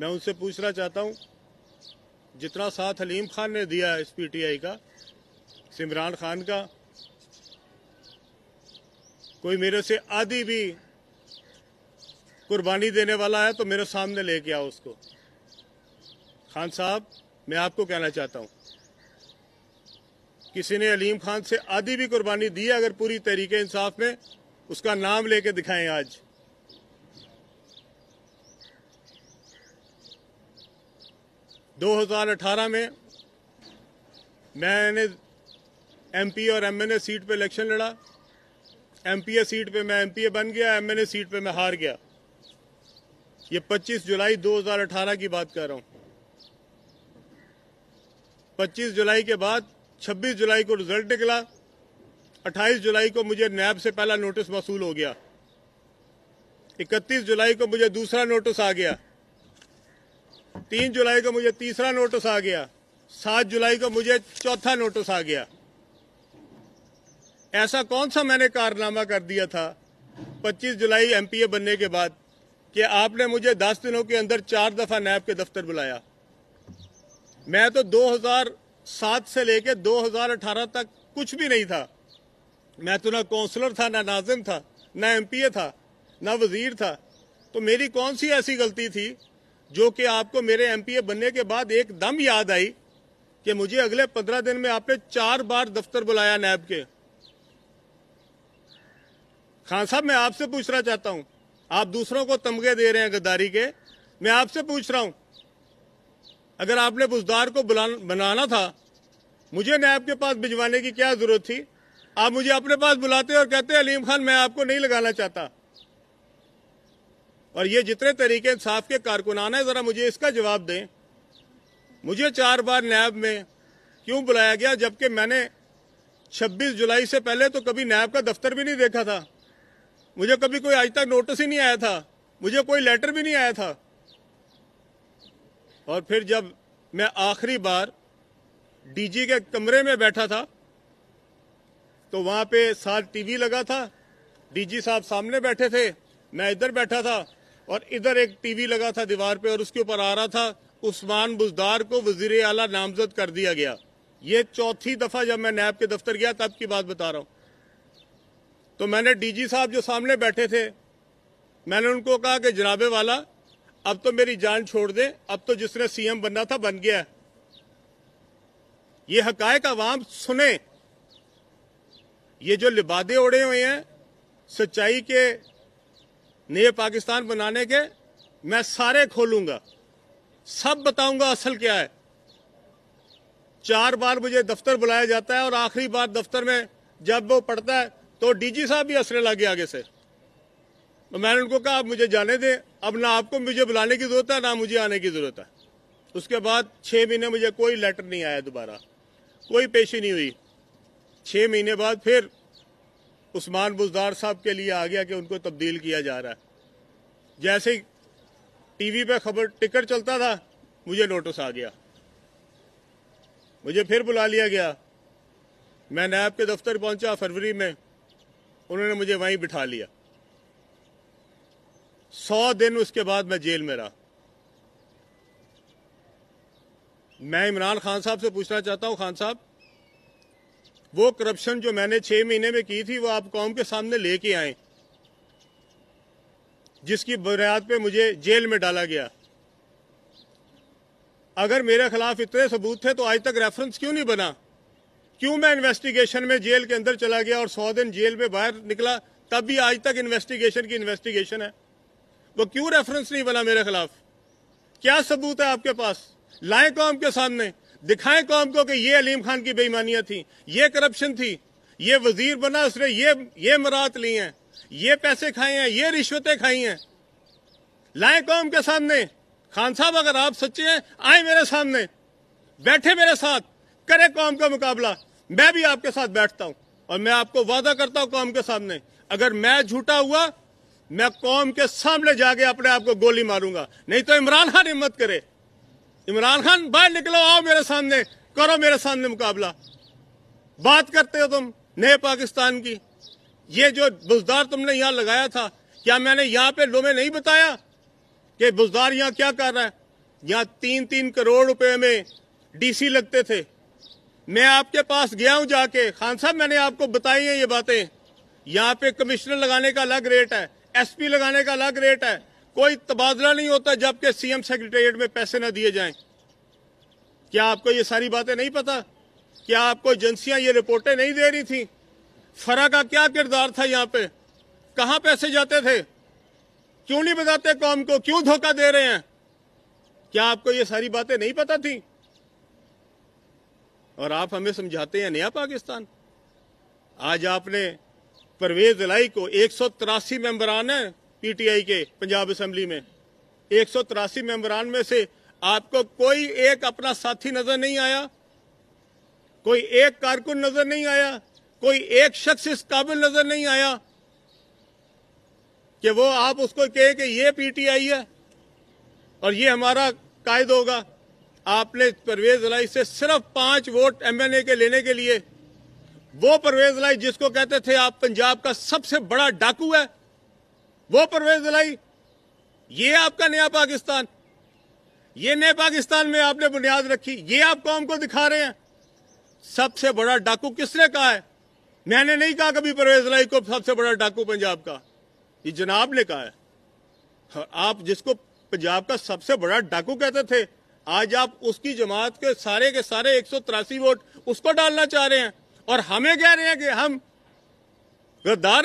मैं उनसे पूछना चाहता हूं, जितना साथ हलीम खान ने दिया है इस पीटीआई का, इमरान खान का, कोई मेरे से आधी भी कुर्बानी देने वाला है तो मेरे सामने लेके आओ उसको। खान साहब, मैं आपको कहना चाहता हूं, किसी ने हलीम खान से आधी भी कुर्बानी दी है अगर पूरी तहरीके इंसाफ में, उसका नाम लेके दिखाएं। आज 2018 में मैंने एमपी और एमएनए सीट पे इलेक्शन लड़ा। एमपीए सीट पे मैं एमपीए बन गया, एमएनए सीट पे मैं हार गया। ये 25 जुलाई 2018 की बात कर रहा हूं। 25 जुलाई के बाद 26 जुलाई को रिजल्ट निकला। 28 जुलाई को मुझे नैब से पहला नोटिस मौसूल हो गया। 31 जुलाई को मुझे दूसरा नोटिस आ गया। 3 जुलाई को मुझे तीसरा नोटिस आ गया। 7 जुलाई को मुझे चौथा नोटिस आ गया। ऐसा कौन सा मैंने कारनामा कर दिया था 25 जुलाई एमपीए बनने के बाद कि आपने मुझे 10 दिनों के अंदर 4 दफा नैब के दफ्तर बुलाया। मैं तो 2007 से लेकर 2018 तक कुछ भी नहीं था। मैं तो ना काउंसलर था, ना नाजिम था, ना एमपीए था, ना वजीर था। तो मेरी कौन सी ऐसी गलती थी जो कि आपको मेरे एमपीए बनने के बाद एकदम याद आई कि मुझे अगले 15 दिन में आपने 4 बार दफ्तर बुलाया नैब के। खान साहब, मैं आपसे पूछना चाहता हूं, आप दूसरों को तमगे दे रहे हैं गद्दारी के, मैं आपसे पूछ रहा हूं, अगर आपने बुजदार को बनाना था, मुझे नैब के पास भिजवाने की क्या जरूरत थी? आप मुझे अपने पास बुलाते और कहते हलीम खान मैं आपको नहीं लगाना चाहता। और ये जितने तरीके इंसाफ के कारकुनान है, जरा मुझे इसका जवाब दें। मुझे 4 बार नैब में क्यों बुलाया गया, जबकि मैंने 26 जुलाई से पहले तो कभी नैब का दफ्तर भी नहीं देखा था। मुझे कभी कोई आज तक नोटिस ही नहीं आया था, मुझे कोई लेटर भी नहीं आया था। और फिर जब मैं आखिरी बार डीजी के कमरे में बैठा था तो वहां पे साथ टीवी लगा था, डीजी साहब सामने बैठे थे, मैं इधर बैठा था और इधर एक टीवी लगा था दीवार पे और उसके ऊपर आ रहा था उस्मान बुजदार को वजीर आला नामजद कर दिया गया। ये चौथी दफा जब मैं नैब के दफ्तर गया तब की बात बता रहा हूं। तो मैंने डीजी साहब जो सामने बैठे थे, मैंने उनको कहा कि जनाबे वाला अब तो मेरी जान छोड़ दे, अब तो जिसने सीएम बनना था बन गया। ये हकायक अवाम सुने। ये जो लिबादे ओढ़े हुए हैं सच्चाई के नए पाकिस्तान बनाने के, मैं सारे खोलूंगा, सब बताऊंगा असल क्या है। 4 बार मुझे दफ्तर बुलाया जाता है और आखिरी बार दफ्तर में जब वो पढ़ता है तो डीजी साहब भी हंसने लगे आगे से। तो मैंने उनको कहा आप मुझे जाने दें, अब ना आपको मुझे बुलाने की जरूरत है ना मुझे आने की जरूरत है। उसके बाद 6 महीने मुझे कोई लेटर नहीं आया, दोबारा कोई पेशी नहीं हुई। 6 महीने बाद फिर उस्मान बुजदार साहब के लिए आ गया कि उनको तब्दील किया जा रहा है। जैसे ही टीवी पे खबर टिकट चलता था मुझे नोटिस आ गया, मुझे फिर बुला लिया गया। मैं नैब के दफ्तर पहुंचा फरवरी में, उन्होंने मुझे वहीं बिठा लिया। 100 दिन उसके बाद मैं जेल में रहा। मैं इमरान खान साहब से पूछना चाहता हूं, खान साहब, वो करप्शन जो मैंने 6 महीने में की थी वो आप कौम के सामने लेके आए, जिसकी बुनियाद पे मुझे जेल में डाला गया। अगर मेरे खिलाफ इतने सबूत थे तो आज तक रेफरेंस क्यों नहीं बना? क्यों मैं इन्वेस्टिगेशन में जेल के अंदर चला गया और 100 दिन जेल में बाहर निकला तब भी आज तक इन्वेस्टिगेशन की इन्वेस्टिगेशन है? वो क्यों रेफरेंस नहीं बना मेरे खिलाफ? क्या सबूत है आपके पास? लाएं कौम के सामने, दिखाएं कौम को कि ये हलीम खान की बेईमानियां थी, ये करप्शन थी, ये वजीर बना उसने ये मरात ली हैं, ये पैसे खाए हैं, ये रिश्वतें खाई हैं। लाएं कौम के सामने। खान साहब, अगर आप सच्चे हैं आए मेरे सामने, बैठे मेरे साथ, करे कौम का मुकाबला। मैं भी आपके साथ बैठता हूं और मैं आपको वादा करता हूं कौम के सामने, अगर मैं झूठा हुआ मैं कौम के सामने जाके अपने आप को गोली मारूंगा। नहीं तो इमरान खान हिम्मत करे, इमरान खान बाहर निकलो, आओ मेरे सामने, करो मेरे सामने मुकाबला। बात करते हो तुम नए पाकिस्तान की। ये जो बुजदार तुमने यहां लगाया था, क्या मैंने यहां पे लोगों में नहीं बताया कि बुजदार यहां क्या कर रहा है? यहाँ 3-3 करोड़ रुपए में डीसी लगते थे। मैं आपके पास गया हूं जाके, खान साहब मैंने आपको बताई हैं ये बातें। यहाँ पे कमिश्नर लगाने का अलग रेट है, एसपी लगाने का अलग रेट है, कोई तबादला नहीं होता जबकि सीएम सेक्रेटेरिएट में पैसे ना दिए जाएं। क्या आपको ये सारी बातें नहीं पता? क्या आपको एजेंसियां ये रिपोर्टें नहीं दे रही थी? फरा का क्या किरदार था यहाँ पे? कहां पैसे जाते थे? क्यों नहीं बताते कौम को? क्यों धोखा दे रहे हैं? क्या आपको ये सारी बातें नहीं पता थी? और आप हमें समझाते हैं नया पाकिस्तान। आज आपने परवेज इलाही को 183 मेंबरान है पीटीआई के पंजाब असेंबली में, 183 मेंबरान में से आपको कोई एक अपना साथी नजर नहीं आया, कोई एक कारकुन नजर नहीं आया, कोई एक शख्स इस काबिल नजर नहीं आया कि वो आप उसको कहे कि ये पीटीआई है और ये हमारा कायद होगा। आपने परवेज इलाही से सिर्फ 5 वोट एमएनए के लेने के लिए, वो परवेज इलाही जिसको कहते थे आप पंजाब का सबसे बड़ा डाकू है, वो परवेज इलाही, ये आपका नया पाकिस्तान, ये नए पाकिस्तान में आपने बुनियाद रखी, ये आप कौम को दिखा रहे हैं। सबसे बड़ा डाकू किसने कहा है? मैंने नहीं कहा कभी परवेज इलाही को सबसे बड़ा डाकू पंजाब का, ये जनाब ने कहा है। आप जिसको पंजाब का सबसे बड़ा डाकू कहते थे, आज आप उसकी जमात के सारे 183 वोट उसको डालना चाह रहे हैं और हमें कह रहे हैं कि हम गद्दार